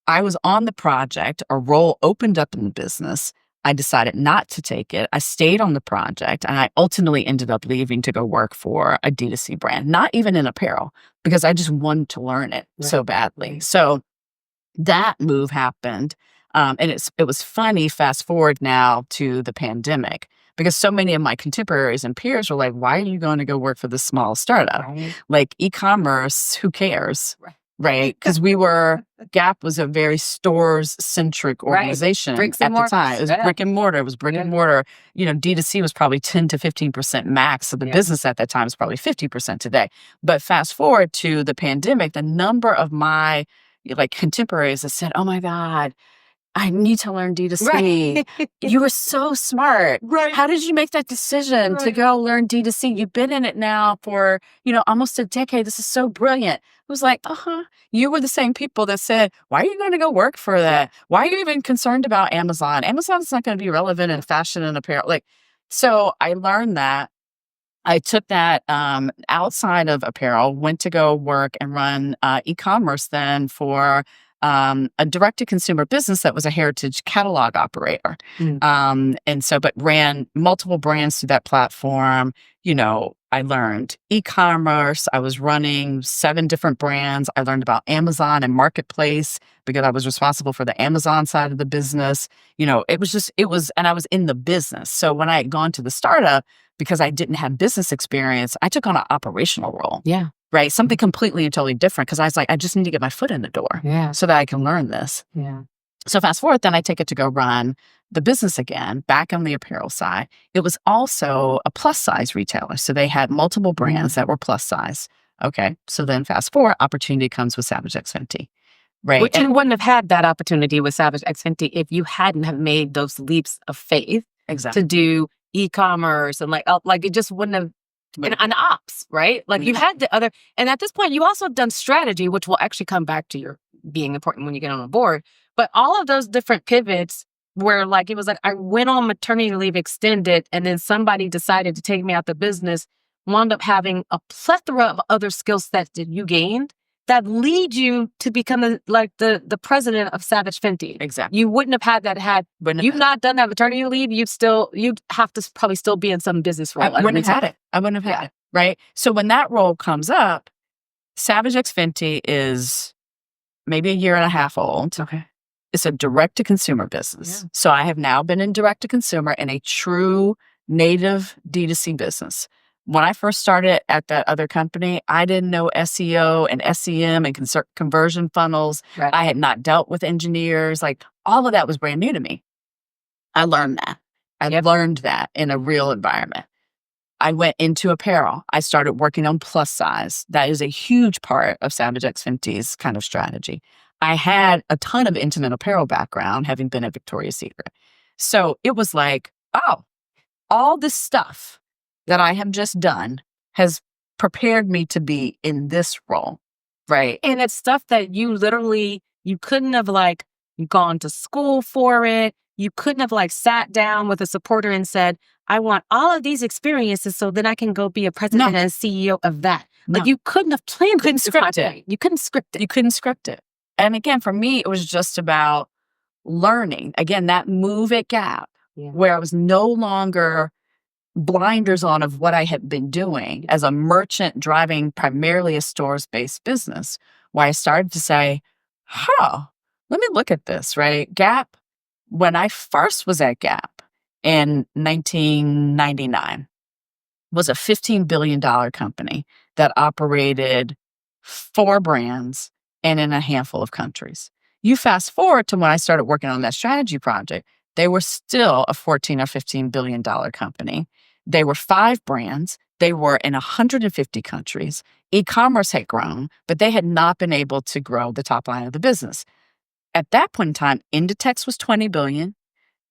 I was on the project, a role opened up in the business. I decided not to take it. I stayed on the project, and I ultimately ended up leaving to go work for a D2C brand, not even in apparel, because I just wanted to learn it so badly. So that move happened. And it was funny, fast forward now to the pandemic, because so many of my contemporaries and peers were like, why are you going to go work for this small startup? Like e-commerce, who cares? Right? Because Gap was a very stores-centric organization at the time. It was brick and mortar. It was brick and mortar. D2C was probably 10 to 15% max of the business at that time. It's probably 50% today. But fast forward to the pandemic, the number of my contemporaries that said, oh my God, I need to learn D2C. You were so smart. How did you make that decision to go learn D2C? You've been in it now for, almost a decade. This is so brilliant. It was like, you were the same people that said, why are you going to go work for that? Why are you even concerned about Amazon? Amazon's not going to be relevant in fashion and apparel. So I learned that. I took that outside of apparel, went to go work and run e-commerce then for a direct-to-consumer business that was a heritage catalog operator. But ran multiple brands through that platform. I learned e-commerce. I was running 7 different brands. I learned about Amazon and Marketplace because I was responsible for the Amazon side of the business. And I was in the business. So when I had gone to the startup, because I didn't have business experience, I took on an operational role. Right? Something completely and totally different, because I was like, I just need to get my foot in the door so that I can learn this. So fast forward, then I take it to go run the business again, back on the apparel side. It was also a plus size retailer. So they had multiple brands that were plus size. Okay. So then fast forward, opportunity comes with Savage X Fenty. Right. Which you wouldn't have had that opportunity with Savage X Fenty if you hadn't have made those leaps of faith to do e-commerce and it just wouldn't have. And ops, right? You had the other, and at this point, you also have done strategy, which will actually come back to your being important when you get on a board. But all of those different pivots where it was I went on maternity leave extended, and then somebody decided to take me out the business, wound up having a plethora of other skill sets that you gained that lead you to become the president of Savage Fenty. Exactly. You wouldn't have had that had you not done that maternity leave. You'd have to probably still be in some business role. I wouldn't have had it. I wouldn't have had it. Right. So when that role comes up, Savage X Fenty is maybe a year and a half old. Okay. It's a direct-to-consumer business. So I have now been in direct-to-consumer in a true native D2C business. When I first started at that other company, I didn't know SEO and SEM and conversion funnels. I had not dealt with engineers. All of that was brand new to me. I learned that. I learned that in a real environment. I went into apparel. I started working on plus size. That is a huge part of Savage X Fenty's kind of strategy. I had a ton of intimate apparel background, having been at Victoria's Secret. So it was all this stuff that I have just done has prepared me to be in this role, right? And it's stuff that you couldn't have gone to school for it. You couldn't have sat down with a supporter and said, I want all of these experiences so then I can go be a president and CEO of that. You couldn't have planned. You couldn't script it. You couldn't script it. You couldn't script it. And again, for me, it was just about learning. Again, that move at Gap, where I was no longer blinders on of what I had been doing as a merchant driving primarily a stores-based business, where I started to say, let me look at this, right? Gap, when I first was at Gap in 1999, was a $15 billion company that operated 4 brands and in a handful of countries. You fast forward to when I started working on that strategy project, they were still a 14 or $15 billion company. They were 5 brands. They were in 150 countries. E-commerce had grown, but they had not been able to grow the top line of the business. At that point in time, Inditex was 20 billion.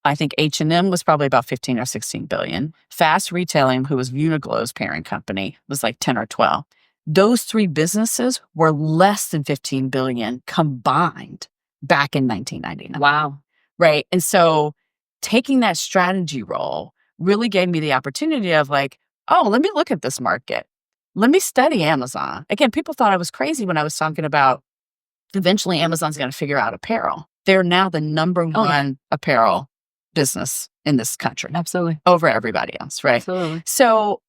I think H&M was probably about 15 or 16 billion. Fast Retailing, who was Uniqlo's parent company, was like 10 or 12. Those 3 businesses were less than 15 billion combined back in 1999. Wow. Right. And so taking that strategy role really gave me the opportunity of like, oh, let me look at this market. Let me study Amazon. Again, people thought I was crazy when I was talking about eventually Amazon's going to figure out apparel. They're now the number one apparel business in this country. Absolutely. Over everybody else, right? Absolutely. So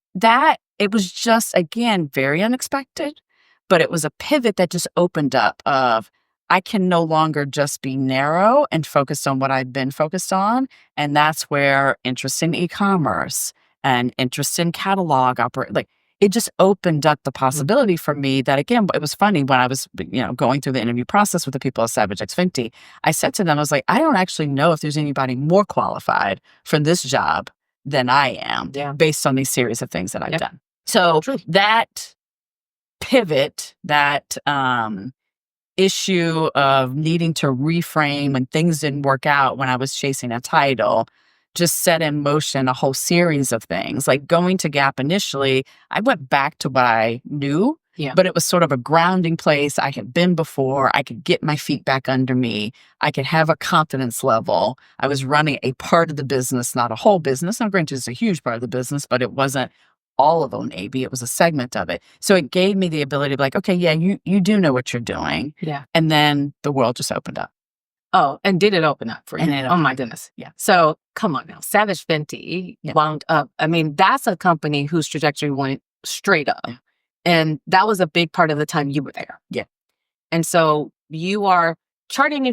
it was just, again, very unexpected, but it was a pivot that just opened up of, I can no longer just be narrow and focused on what I've been focused on. And that's where interest in e-commerce and interest in catalog it just opened up the possibility for me that, again, it was funny when I was, going through the interview process with the people at Savage X Fenty, I said to them, I was like, I don't actually know if there's anybody more qualified for this job than I am based on these series of things that I've done. So that pivot, that issue of needing to reframe when things didn't work out when I was chasing a title just set in motion a whole series of things. Like going to Gap initially, I went back to what I knew, but it was sort of a grounding place. I had been before. I could get my feet back under me. I could have a confidence level. I was running a part of the business, not a whole business. I'm granted it's a huge part of the business, but it wasn't all of Own AB. It was a segment of it. So it gave me the ability to be like, okay, you do know what you're doing. Yeah. And then the world just opened up. Oh, and did it open up for you? Oh my goodness. Yeah. So come on now. Savage Fenty wound up. I mean, that's a company whose trajectory went straight up. Yeah. And that was a big part of the time you were there. Yeah. And so you are charting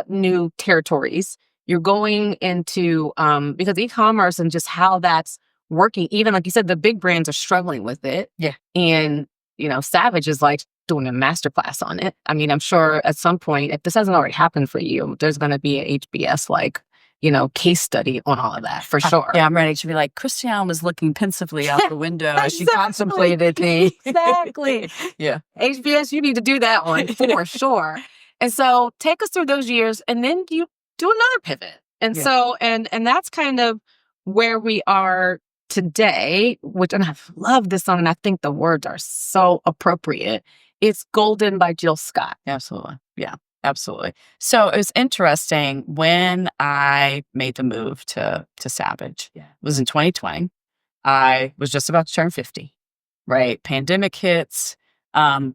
new territories. You're going into, because e-commerce and just how that's working, even like you said, the big brands are struggling with it. Yeah. And, Savage is like doing a masterclass on it. I mean, I'm sure at some point, if this hasn't already happened for you, there's going to be an HBS case study on all of that for sure. Yeah, I'm ready to be like, Christiane was looking pensively out the window as she contemplated things. Exactly. Yeah. HBS, you need to do that one for sure. And so take us through those years and then you do another pivot. And so, and that's kind of where we are today, and I love this song and I think the words are so appropriate. It's Golden by Jill Scott. Absolutely. Yeah, absolutely. So it was interesting when I made the move to Savage. Yeah. It was in 2020. I was just about to turn 50, right? Pandemic hits.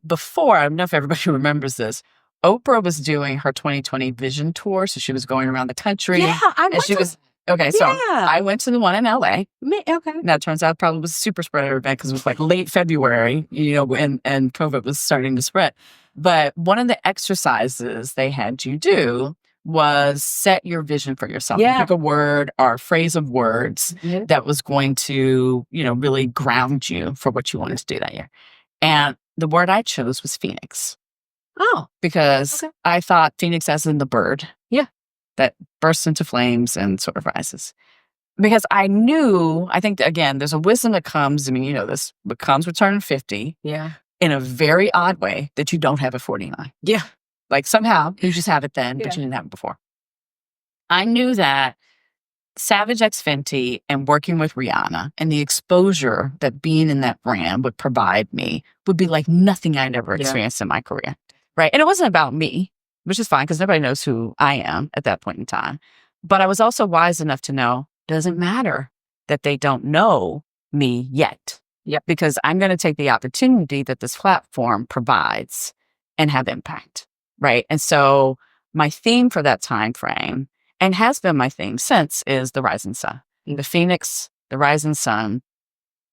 Before, I don't know if everybody remembers this, Oprah was doing her 2020 vision tour. So she was going around the country. Yeah, I went to the one in LA. Okay. Now it turns out probably was a super spreader event because it was like late February, and COVID was starting to spread. But one of the exercises they had you do was set your vision for yourself. Yeah. Pick a word or a phrase of words that was going to, really ground you for what you wanted to do that year. And the word I chose was Phoenix. Oh. Because I thought Phoenix as in the bird. Yeah. That bursts into flames and sort of rises. Because I think, again, there's a wisdom that comes, this, but comes with turning 50. Yeah. In a very odd way that you don't have at 49. Yeah. Like somehow you just have it then, but you didn't have it before. I knew that Savage X Fenty and working with Rihanna and the exposure that being in that brand would provide me would be like nothing I'd ever experienced in my career. Right. And it wasn't about me, which is fine because nobody knows who I am at that point in time. But I was also wise enough to know it doesn't matter that they don't know me yet. Yep. Because I'm going to take the opportunity that this platform provides and have impact. Right. And so my theme for that time frame, and has been my theme since, is the rising sun. The Phoenix, the rising sun.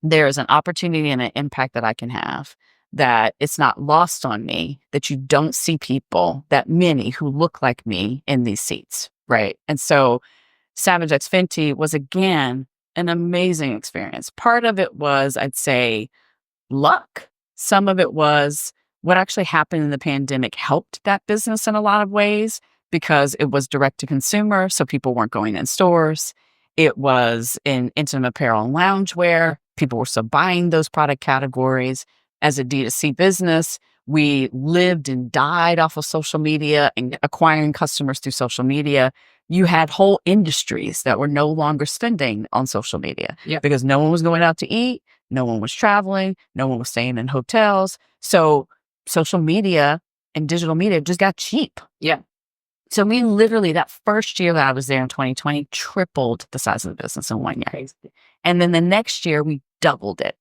There is an opportunity and an impact that I can have that it's not lost on me that you don't see people, that many who look like me in these seats, right? And so Savage X Fenty was, again, an amazing experience. Part of it was, I'd say, luck. Some of it was what actually happened in the pandemic helped that business in a lot of ways because it was direct to consumer. So people weren't going in stores. It was in intimate apparel and loungewear. People were still buying those product categories. As a D2C business, we lived and died off of social media and acquiring customers through social media. You had whole industries that were no longer spending on social media because no one was going out to eat, no one was traveling, no one was staying in hotels. So social media and digital media just got cheap. Yeah. So we literally, that first year that I was there in 2020, tripled the size of the business in 1 year. Crazy. And then the next year, we doubled it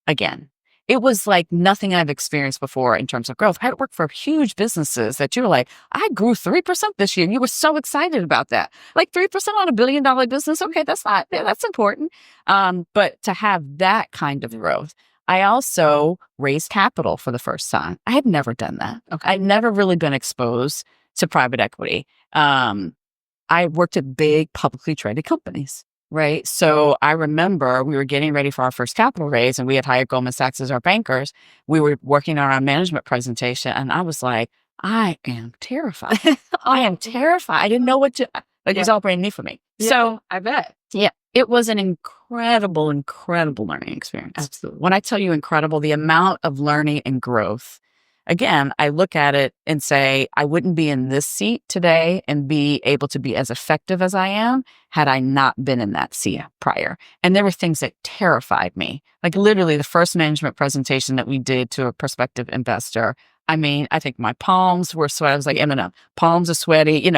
again. It was like nothing I've experienced before in terms of growth. I had worked for huge businesses that you were like, I grew 3% this year. And you were so excited about that. Like 3% on $1 billion business. Okay, that's important. But to have that kind of growth, I also raised capital for the first time. I had never done that. Okay. I'd never really been exposed to private equity. I worked at big publicly traded companies. Right. So I remember we were getting ready for our first capital raise and we had hired Goldman Sachs as our bankers. We were working on our management presentation and I was like, I am terrified. I am terrified. I didn't know what to, it was all brand new for me. Yeah, So I bet. Yeah, it was an incredible, incredible learning experience. Absolutely. When I tell you incredible, the amount of learning and growth, again, I look at it and say, I wouldn't be in this seat today and be able to be as effective as I am had I not been in that seat prior. And there were things that terrified me. Like literally the first management presentation that we did to a prospective investor. I mean, I think my palms were sweaty. I was like, Eminem, palms are sweaty.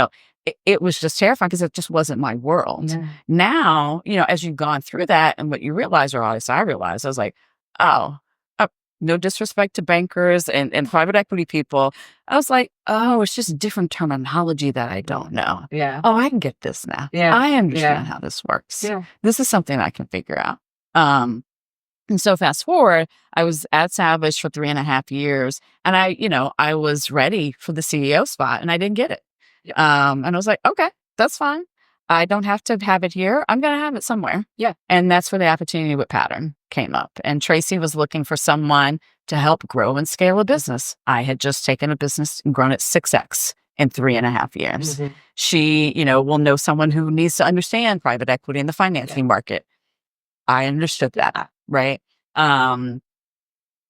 It was just terrifying because it just wasn't my world. Yeah. Now, as you've gone through that and what you realize, or at least I realized, I was like, no disrespect to bankers and private equity people. I was like, it's just different terminology that I don't know. Yeah. Oh, I can get this now. Yeah. I understand how this works. Yeah. This is something I can figure out. And so fast forward, I was at Savage for 3.5 years and I was ready for the CEO spot and I didn't get it. And I was like, okay, that's fine. I don't have to have it here. I'm going to have it somewhere. Yeah. And that's where the opportunity with Pattern came up. And Tracy was looking for someone to help grow and scale a business. I had just taken a business and grown it 6x in 3.5 years. Mm-hmm. She, will know someone who needs to understand private equity and the financing market. I understood that, right?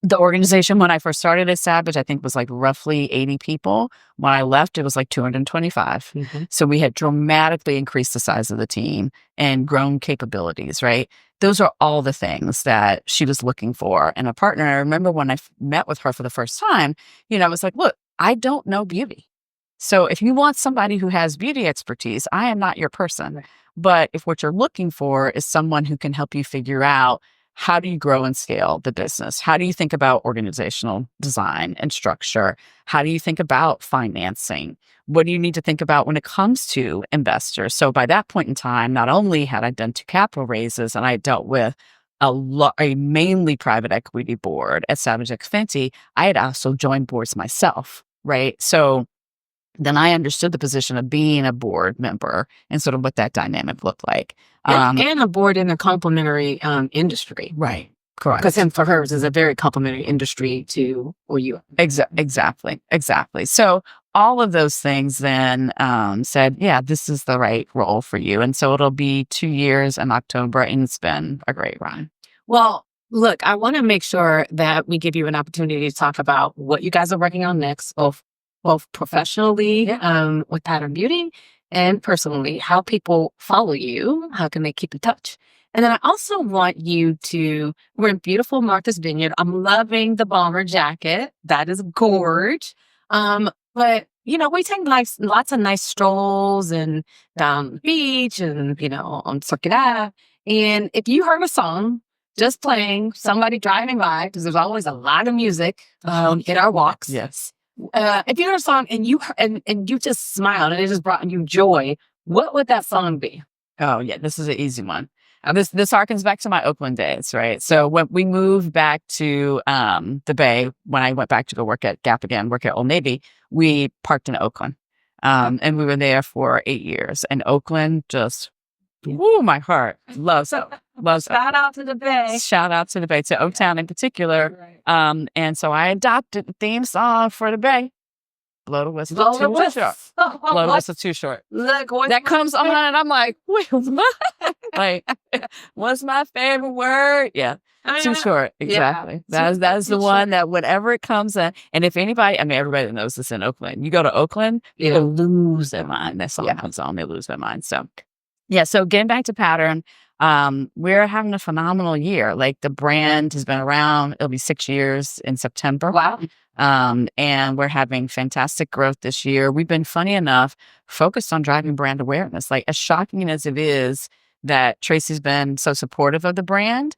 The organization, when I first started at Savage, I think was like roughly 80 people. When I left, it was like 225. Mm-hmm. So we had dramatically increased the size of the team and grown capabilities, right? Those are all the things that she was looking for in a partner. I remember when I met with her for the first time, I was like, look, I don't know beauty. So if you want somebody who has beauty expertise, I am not your person. Right. But if what you're looking for is someone who can help you figure out how do you grow and scale the business? How do you think about organizational design and structure? How do you think about financing? What do you need to think about when it comes to investors? So by that point in time, not only had I done 2 capital raises and I dealt with a mainly private equity board at Savage X Fenty, I had also joined boards myself, right? So then I understood the position of being a board member and sort of what that dynamic looked like. And a board in a complementary industry. Right. Correct. Because for hers is a very complementary industry to where you are. Exactly. So all of those things then said, yeah, this is the right role for you. And so it'll be 2 years in October and it's been a great run. Well, look, I want to make sure that we give you an opportunity to talk about what you guys are working on next, both professionally with Pattern Beauty and personally, how people follow you, how can they keep in touch? And then I also want you we're in beautiful Martha's Vineyard. I'm loving the bomber jacket. That is gorge. But, we take lots of nice strolls and down the beach and, on Circuit Ave. And if you heard a song just playing, somebody driving by, because there's always a lot of music in our walks. Yes. If you heard a song and you just smiled and it just brought you joy, what would that song be? Oh yeah, this is an easy one. This harkens back to my Oakland days, right? So when we moved back to the Bay, when I went back to go work at Gap again, work at Old Navy, we parked in Oakland, and we were there for 8 years. And Oakland just Ooh, my heart loves it. Loves it. Shout out to the Bay. Shout out to the Bay, to Oaktown in particular. And so I adopted the theme song for the Bay. Blow the whistle too short. Blow the whistle too short. That comes on and I'm like, wait, what? Like, what's my favorite word? Yeah. Too short. Exactly. Yeah. That's the one that whenever it comes in, and if anybody, I mean, everybody that knows this in Oakland, you go to Oakland, you lose their mind. That song comes on, they lose their mind. So, yeah. So getting back to Pattern, we're having a phenomenal year. Like the brand has been around. It'll be 6 years in September. Wow. And we're having fantastic growth this year. We've been, funny enough, focused on driving brand awareness. Like, as shocking as it is that Tracy's been so supportive of the brand,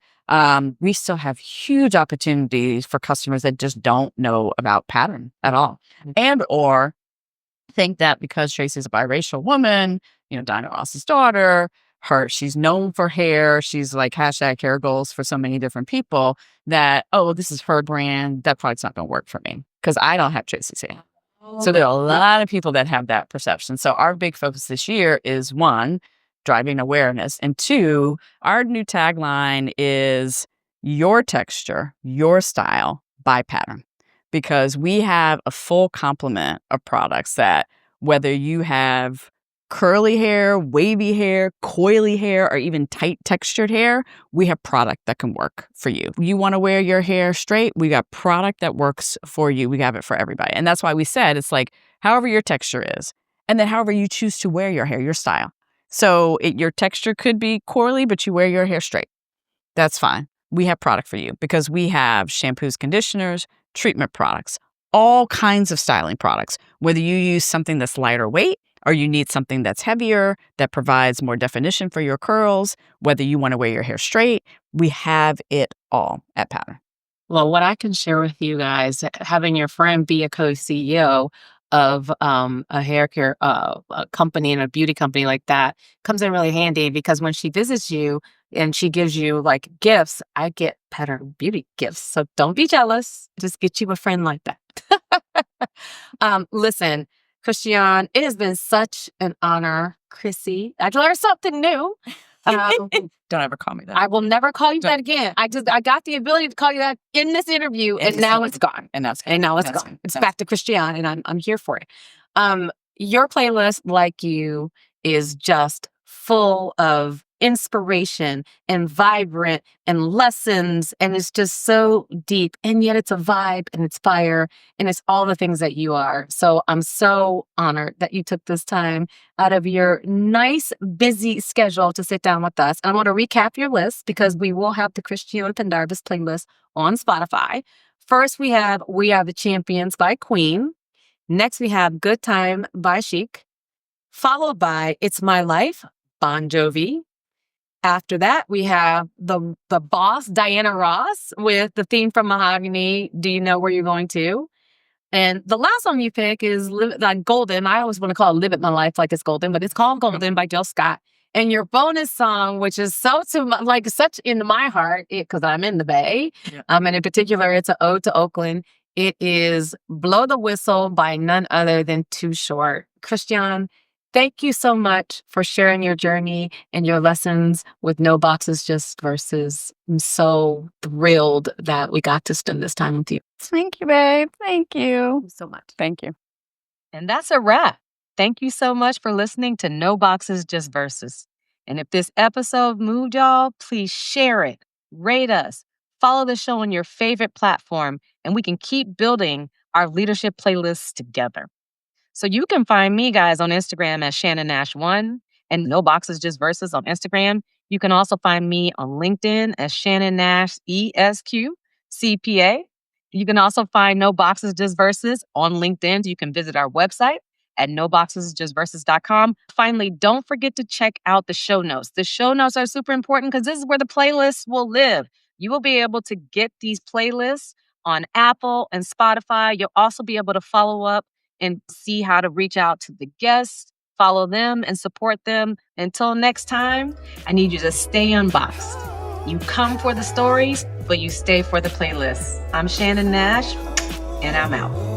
we still have huge opportunities for customers that just don't know about Pattern at all. And or think that because Tracy's a biracial woman, Diana Ross's daughter, she's known for hair. She's like #hair goals for so many different people that, oh, this is her brand. That product's not going to work for me because I don't have Tracy's hair. So there are a lot of people that have that perception. So our big focus this year is, 1, driving awareness. And 2, our new tagline is your texture, your style by Pattern. Because we have a full complement of products that, whether you have curly hair, wavy hair, coily hair, or even tight textured hair, we have product that can work for you. You want to wear your hair straight, we got product that works for you. We have it for everybody. And that's why we said it's like, however your texture is, and then however you choose to wear your hair, your style. So your texture could be coily, but you wear your hair straight. That's fine. We have product for you because we have shampoos, conditioners, treatment products, all kinds of styling products, whether you use something that's lighter weight or you need something that's heavier, that provides more definition for your curls, whether you want to wear your hair straight, we have it all at Pattern. Well, what I can share with you guys, having your friend be a co-CEO of a hair care a company and a beauty company like that comes in really handy because when she visits you and she gives you like gifts, I get Pattern beauty gifts. So don't be jealous. Just get you a friend like that. Listen, Christiane, it has been such an honor, Chrissy. I learned something new. Don't ever call me that. I will never call you that again. I got the ability to call you that in this interview, and now it's gone. And now it's gone. It's back to Christiane, and I'm here for it. Your playlist, like you, is just full of inspiration and vibrant and lessons, and it's just so deep, and yet it's a vibe and it's fire and it's all the things that you are. So I'm so honored that you took this time out of your nice busy schedule to sit down with us. And I want to recap your list because we will have the Christiane Pendarvis playlist on Spotify. First, we have We Are the Champions by Queen. Next, we have Good Time by Chic, followed by It's My Life, Bon Jovi. After that, we have the boss, Diana Ross, with the theme from Mahogany, Do You Know Where You're Going To? And the last song you pick is Golden. I always want to call it Live It My Life like it's golden, but it's called Golden by Jill Scott. And your bonus song, which is such in my heart, because I'm in the Bay, and in particular, it's an ode to Oakland. It is Blow the Whistle by none other than Too Short. Christiane, thank you so much for sharing your journey and your lessons with No Boxes, Just Verses. I'm so thrilled that we got to spend this time with you. Thank you, babe. Thank you. Thank you so much. Thank you. And that's a wrap. Thank you so much for listening to No Boxes, Just Verses. And if this episode moved y'all, please share it, rate us, follow the show on your favorite platform, and we can keep building our leadership playlists together. So you can find me, guys, on Instagram as Shannon Nash 1 and No Boxes Just Verses on Instagram. You can also find me on LinkedIn as Shannon Nash ESQ CPA. You can also find No Boxes Just Verses on LinkedIn. You can visit our website at noboxesjustverses.com. Finally, don't forget to check out the show notes. The show notes are super important because this is where the playlists will live. You will be able to get these playlists on Apple and Spotify. You'll also be able to follow up and see how to reach out to the guests, follow them, and support them. Until next time, I need you to stay unboxed. You come for the stories, but you stay for the playlists. I'm Shannon Nash, and I'm out.